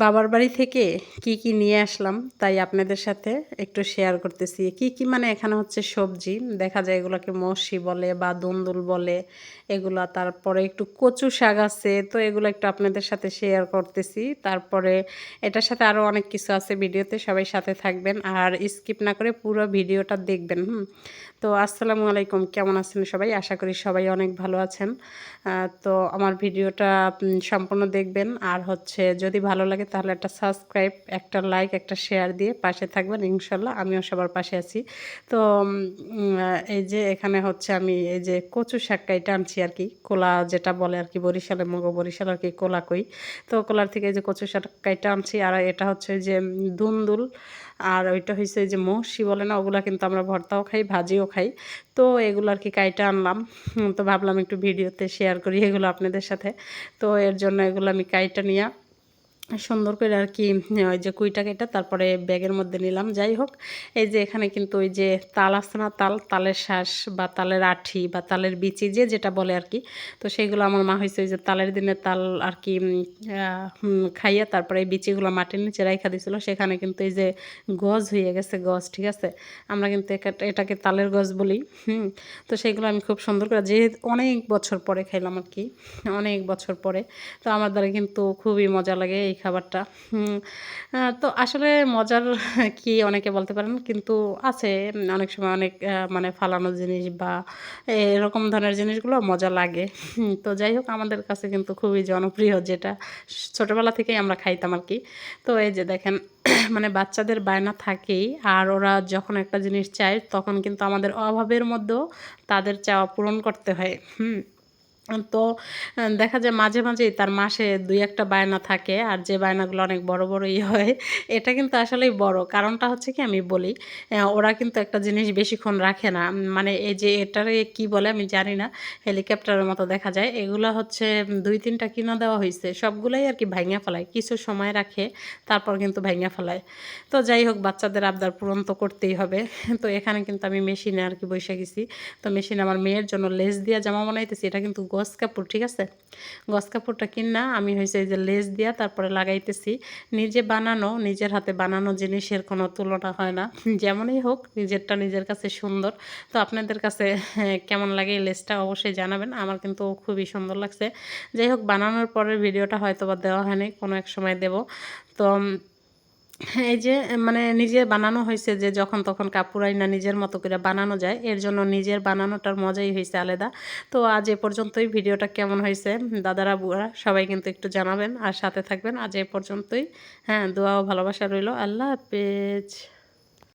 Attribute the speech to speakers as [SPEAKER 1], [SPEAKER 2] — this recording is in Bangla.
[SPEAKER 1] বাবার বাড়ি থেকে কি নিয়ে আসলাম তাই আপনাদের সাথে একটু শেয়ার করতেছি। কি মানে এখানে হচ্ছে সবজি দেখা যায়, এগুলোকে মৌসি বলে বা দুন্দুল বলে এগুলা। তারপরে একটু কচু শাক আছে, তো এগুলো একটু আপনাদের সাথে শেয়ার করতেছি। তারপরে এটার সাথে আরও অনেক কিছু আছে ভিডিওতে, সবাই সাথে থাকবেন আর স্কিপ না করে পুরো ভিডিওটা দেখবেন। তো আসসালামু আলাইকুম, কেমন আছেন সবাই? আশা করি সবাই অনেক ভালো আছেন। তো আমার ভিডিওটা সম্পূর্ণ দেখবেন, আর হচ্ছে যদি ভালো লাগে তাহলে একটা সাবস্ক্রাইব, একটা লাইক, একটা শেয়ার দিয়ে পাশে থাকবেন। ইনশাল্লাহ আমিও সবার পাশে আছি। তো এই যে এখানে হচ্ছে আমি এই যে কচু শাক কাইটা আনছি আর কি, কোলা যেটা বলে আর কি, বরিশালে মগো বরিশাল আর কি কোলা কই। তো কোলার থেকে এই যে কচু শাক কাইটা আনছি, আর এটা হচ্ছে যে দুন্দুল, আর ওইটা হয়েছে যে মৌসি বলে না, ওগুলা কিন্তু আমরা ভর্তাও খাই, ভাজিও খাই। তো এগুলো আর কি কাইটা আনলাম। তো ভাবলাম একটু ভিডিওতে শেয়ার করি এগুলো আপনাদের সাথে। তো এর জন্য এগুলো আমি কাইটা নিয়ে সুন্দর করে আর কি ওই যে কুইটা কেটে তারপরে ব্যাগের মধ্যে নিলাম। যাই হোক, এই যে এখানে কিন্তু ওই যে তাল আছে না, তালের শ্বাস বা তালের আঠি বা তালের বিচি, যে যেটা বলে আর কি। তো সেইগুলো আমার মা হয়েছে ওই যে তালের দিনে তাল আর কি খাইয়ে তারপরে এই বিচিগুলো মাটির নিচে রাইখা দিয়েছিল। সেখানে কিন্তু এই যে গজ হয়ে গেছে, গজ, ঠিক আছে। আমরা কিন্তু এটাকে তালের গজ বলি। তো সেইগুলো আমি খুব সুন্দর করে, যে অনেক বছর পরে খাইলাম আর কি, অনেক বছর পরে। তো আমার দ্বারা কিন্তু খুবই মজা লাগে এই খাবারটা। তো আসলে মজার কি অনেকে বলতে পারেন, কিন্তু আছে অনেক সময় অনেক মানে ফালানো জিনিস বা এরকম ধরনের জিনিসগুলো মজা লাগে। তো যাই হোক, আমাদের কাছে কিন্তু খুবই জনপ্রিয়, যেটা ছোটোবেলা থেকেই আমরা খাইতাম আর কি। তো এই যে দেখেন, মানে বাচ্চাদের বায়না থাকেই, আর ওরা যখন একটা জিনিস চায় তখন কিন্তু আমাদের অভাবের মধ্যেও তাদের চাওয়া পূরণ করতে হয়। তো দেখা যায় মাঝে মাঝেই তার মাসে ২-১টা বায়না থাকে, আর যে বায়নাগুলো অনেক বড় বড়ই হয়। এটা কিন্তু আসলেই বড় কারণটা হচ্ছে কি, আমি বলি। ওরা কিন্তু একটা জিনিস বেশিক্ষণ রাখে না। মানে এই যে এটারে কি বলে আমি জানি না, হেলিকপ্টারের মতো দেখা যায়। এগুলা হচ্ছে ২-৩টা কিনা দেওয়া হয়েছে, সবগুলাই আর কি ভাইঙা ফেলায়, কিছু সময় রাখে তারপর কিন্তু ভাইঙা ফেলায়। তো যাই হোক, বাচ্চাদের আবদার পূরণ তো করতেই হবে। তো এখানে কিন্তু আমি মেশিনে আর কি বসে গেছি। তো মেশিনে আমার মেয়ের জন্য লেস দিয়া জামা বানাইতেছি। এটা কিন্তু গজ কাপড়, ঠিক আছে। গজ কাপড়টা কিনা আমি হয়েছে এই যে লেস দিয়া তারপরে লাগাইতেছি। নিজে বানানো, নিজের হাতে বানানো জিনিসের কোনো তুলনা হয় না। যেমনই হোক, নিজেরটা নিজের কাছে সুন্দর। তো আপনাদের কাছে কেমন লাগে এই লেসটা অবশ্যই জানাবেন। আমার কিন্তু খুবই সুন্দর লাগছে। যাই হোক, বানানোর পরের ভিডিওটা হয়তো বা দেওয়া হয়নি, কোনো এক সময় দেব। তো এই যে মানে নিজে বানানো হয়েছে, যে যখন তখন কাপড় আইনা নিজের মতো করে বানানো যায়, এর জন্য নিজের বানানোটার মজাই হয়েছে আলাদা। তো আজ এ পর্যন্তই। ভিডিওটা কেমন হয়েছে দাদারা বুড়া সবাই কিন্তু একটু জানাবেন আর সাথে থাকবেন। আজ এ পর্যন্তই। হ্যাঁ, দোয়া ও ভালোবাসা রইল। আল্লাহ হাফেজ।